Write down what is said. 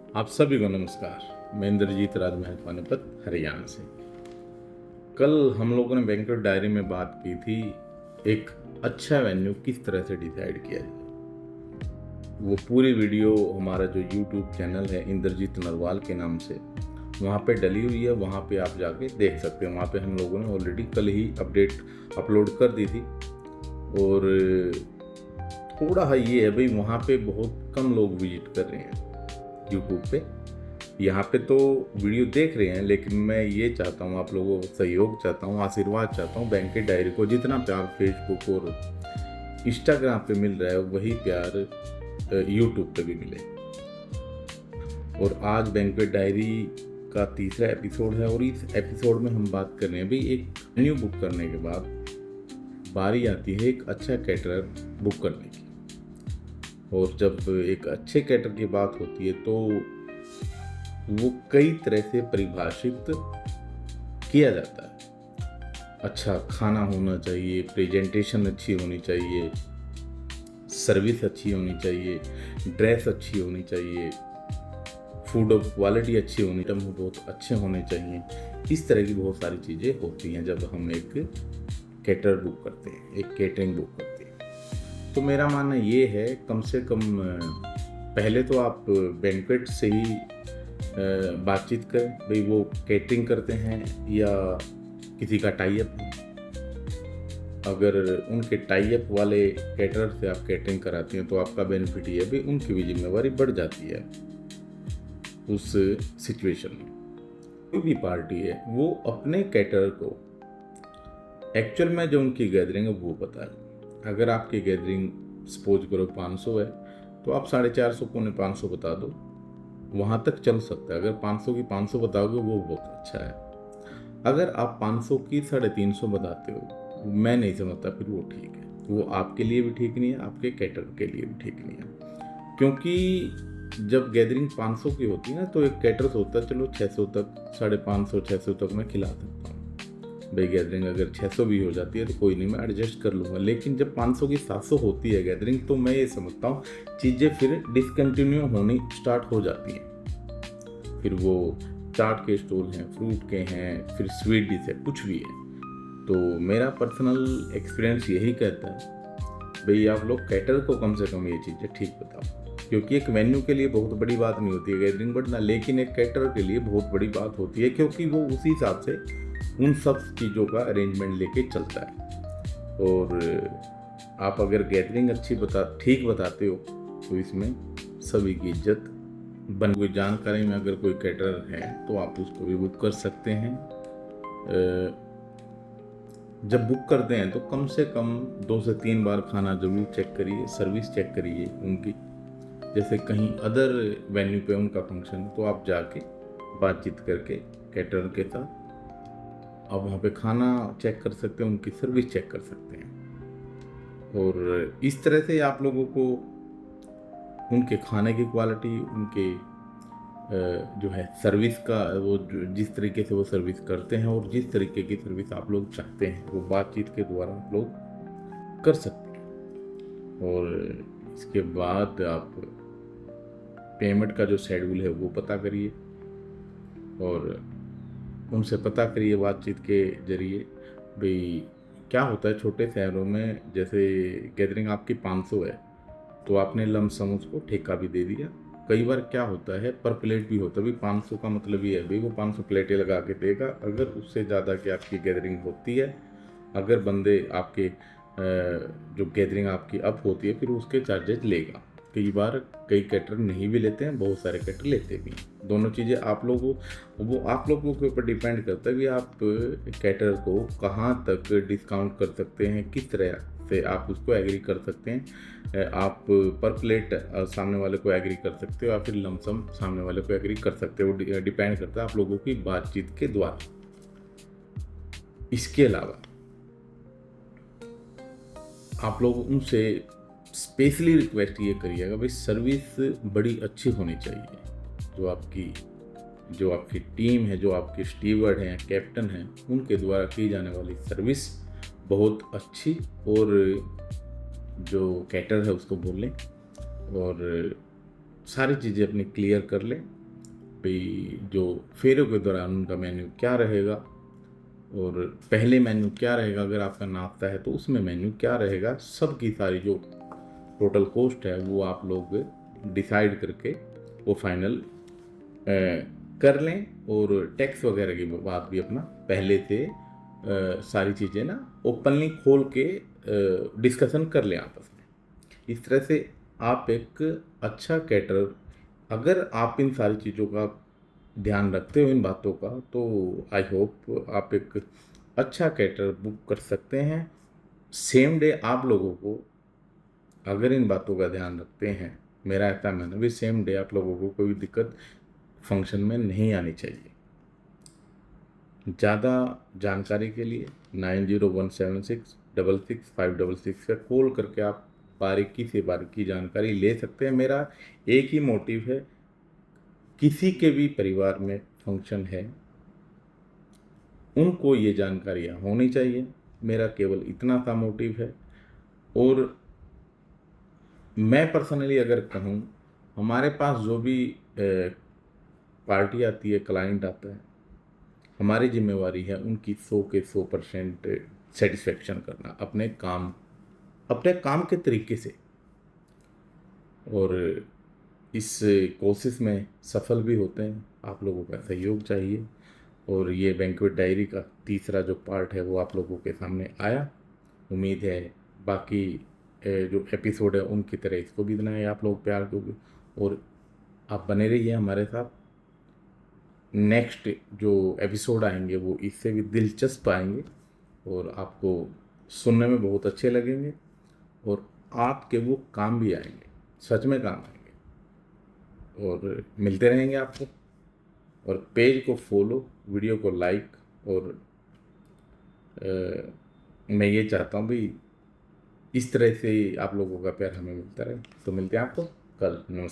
आप सभी को नमस्कार। मैं इंद्रजीत राजमहल पानीपत हरियाणा से। कल हम लोगों ने बैंक्वेट डायरी में बात की थी एक अच्छा वेन्यू किस तरह से डिसाइड किया जाए। वो पूरी वीडियो हमारा जो यूट्यूब चैनल है इंद्रजीत नरवाल के नाम से वहाँ पे डली हुई है, वहाँ पे आप जाके देख सकते हैं। वहाँ पे हम लोगों ने ऑलरेडी कल ही अपलोड कर दी थी। और थोड़ा है ये है भाई, वहाँ पे बहुत कम लोग विजिट कर रहे हैं यूट्यूब पे। यहाँ पे तो वीडियो देख रहे हैं, लेकिन मैं ये चाहता हूँ, आप लोगों को सहयोग चाहता हूँ, आशीर्वाद चाहता हूँ। बैंक्वेट डायरी को जितना प्यार फेसबुक और इंस्टाग्राम पे मिल रहा है वही प्यार यूट्यूब पे भी मिले। और आज बैंक्वेट डायरी का तीसरा एपिसोड है और इस एपिसोड में हम बात कर रहे हैं भाई, एक मेन्यू बुक करने के बाद बारी आती है एक अच्छा कैटरर बुक करने की। और जब एक अच्छे कैटर की बात होती है तो वो कई तरह से परिभाषित किया जाता है। अच्छा खाना होना चाहिए, प्रेजेंटेशन अच्छी होनी चाहिए, सर्विस अच्छी होनी चाहिए, ड्रेस अच्छी होनी चाहिए, फूड ऑफ क्वालिटी अच्छी होनी चाहिए, बहुत अच्छे होने चाहिए। इस तरह की बहुत सारी चीज़ें होती हैं जब हम एक कैटर बुक करते हैं, एक कैटरिंग बुक करते हैं। तो मेरा मानना ये है, कम से कम पहले तो आप बैंक्वेट से ही बातचीत करें भाई, वो कैटरिंग करते हैं या किसी का टाई अप है। अगर उनके टाई अप वाले कैटरर से आप कैटरिंग कराते हैं तो आपका बेनिफिट ये है भाई, उनकी भी जिम्मेवारी बढ़ जाती है उस सिचुएशन में। कोई भी पार्टी है वो अपने कैटरर को एक्चुअल में जो उनकी गैदरिंग है वो बताए। अगर आपकी गैदरिंग सपोज करो 500 है तो आप 450 पौने 500 बता दो, वहाँ तक चल सकता है। अगर 500 की 500 बताओगे वो बहुत अच्छा है। अगर आप 500 की 350 बताते हो, मैं नहीं समझता फिर वो ठीक है। वो आपके लिए भी ठीक नहीं है, आपके कैटर के लिए भी ठीक नहीं है। क्योंकि जब गैदरिंग 500 की होती है ना तो एक कैटर सोचता है चलो 600 तक, 550 600 तक मैं खिला सकता हूँ भाई। गैदरिंग अगर 600 भी हो जाती है तो कोई नहीं, मैं एडजस्ट कर लूँगा। लेकिन जब 500 की 700 होती है गैदरिंग तो मैं ये समझता हूँ चीज़ें फिर डिसकंटिन्यू होनी स्टार्ट हो जाती हैं। फिर वो चाट के स्टॉल हैं, फ्रूट के हैं, फिर स्वीट डिश है, कुछ भी है। तो मेरा पर्सनल एक्सपीरियंस यही कहता है भाई, आप लोग कैटर को कम से कम ये चीज़ें ठीक बताओ। क्योंकि एक मेन्यू के लिए बहुत बड़ी बात नहीं होती है गैदरिंग बढ़ना, लेकिन एक कैटर के लिए बहुत बड़ी बात होती है, क्योंकि वो उसी हिसाब से उन सब चीज़ों का अरेंजमेंट लेके चलता है। और आप अगर गैदरिंग ठीक बताते हो तो इसमें सभी की इज्जत बन। कोई जानकारी में अगर कोई कैटर है तो आप उसको भी बुक कर सकते हैं। जब बुक करते हैं तो कम से कम 2 से 3 बार खाना जरूर चेक करिए, सर्विस चेक करिए उनकी। जैसे कहीं अदर वेन्यू पे उनका फंक्शन तो आप जाके बातचीत करके कैटर के साथ आप वहाँ पे खाना चेक कर सकते हैं, उनकी सर्विस चेक कर सकते हैं। और इस तरह से आप लोगों को उनके खाने की क्वालिटी, उनके जो है सर्विस का, वो जिस तरीके से वो सर्विस करते हैं और जिस तरीके की सर्विस आप लोग चाहते हैं वो बातचीत के द्वारा आप लोग कर सकते हैं। और इसके बाद आप पेमेंट का जो शेड्यूल है वो पता करिए और उनसे पता करिए बातचीत के जरिए भाई क्या होता है। छोटे शहरों में जैसे गैदरिंग आपकी 500 है तो आपने लमसम उसको ठेका भी दे दिया। कई बार क्या होता है पर प्लेट भी होता है भाई, 500 का मतलब ये है भाई वो 500 प्लेटें लगा के देगा। अगर उससे ज़्यादा की आपकी गैदरिंग होती है, अगर बंदे आपके जो गैदरिंग आपकी अप होती है फिर उसके चार्जेस लेगा। कई बार कई कैटर नहीं भी लेते हैं, बहुत सारे कैटर लेते भी हैं। दोनों चीज़ें आप लोगों के ऊपर डिपेंड करता है कि आप कैटर को कहाँ तक डिस्काउंट कर सकते हैं, किस तरह से आप उसको एग्री कर सकते हैं। आप पर प्लेट सामने वाले को एग्री कर सकते हो या फिर लमसम सामने वाले को एग्री कर सकते हो, डिपेंड करता है आप लोगों की बातचीत के द्वारा। इसके अलावा आप लोग उनसे स्पेशली रिक्वेस्ट ये करिएगा भाई, सर्विस बड़ी अच्छी होनी चाहिए। जो आपकी टीम है, जो आपके स्टीवर्ड हैं, कैप्टन हैं, उनके द्वारा की जाने वाली सर्विस बहुत अच्छी, और जो कैटर है उसको बोल लें और सारी चीज़ें अपनी क्लियर कर लें। भाई जो फेरों के दौरान उनका मेन्यू क्या रहेगा, और पहले मेन्यू क्या रहेगा, अगर आपका नाश्ता है तो उसमें मेन्यू क्या रहेगा, सबकी सारी जो टोटल कॉस्ट है वो आप लोग डिसाइड करके वो फाइनल कर लें। और टैक्स वगैरह की बात भी अपना पहले से सारी चीज़ें ना ओपनली खोल के डिस्कशन कर लें आपस में। इस तरह से आप एक अच्छा कैटरर, अगर आप इन सारी चीज़ों का ध्यान रखते हो इन बातों का, तो आई होप आप एक अच्छा कैटरर बुक कर सकते हैं। सेम डे आप लोगों को अगर इन बातों का ध्यान रखते हैं, मेरा ऐसा मानना भी सेम डे आप लोगों को कोई दिक्कत फंक्शन में नहीं आनी चाहिए। ज़्यादा जानकारी के लिए 9017666566 का कॉल करके आप बारीकी से बारीकी जानकारी ले सकते हैं। मेरा एक ही मोटिव है, किसी के भी परिवार में फंक्शन है उनको ये जानकारियाँ होनी चाहिए, मेरा केवल इतना सा मोटिव है। और मैं पर्सनली अगर कहूँ, हमारे पास जो भी पार्टी आती है, क्लाइंट आता है, हमारी जिम्मेवारी है उनकी 100 के 100% सेटिस्फेक्शन करना अपने काम के तरीके से। और इस कोशिश में सफल भी होते हैं, आप लोगों का सहयोग चाहिए। और ये बैंक्वेट डायरी का तीसरा जो पार्ट है वो आप लोगों के सामने आया। उम्मीद है बाकी जो एपिसोड है उनकी तरह इसको भी बनाए आप लोग प्यार दोगे, और आप बने रहिए हमारे साथ। नेक्स्ट जो एपिसोड आएंगे वो इससे भी दिलचस्प आएंगे और आपको सुनने में बहुत अच्छे लगेंगे, और आपके वो काम भी आएंगे, सच में काम आएंगे। और मिलते रहेंगे आपको। और पेज को फॉलो, वीडियो को लाइक, और मैं ये चाहता हूँ भी इस तरह से आप लोगों का प्यार हमें मिलता रहे। तो मिलते हैं आपको कल। नमस्कार।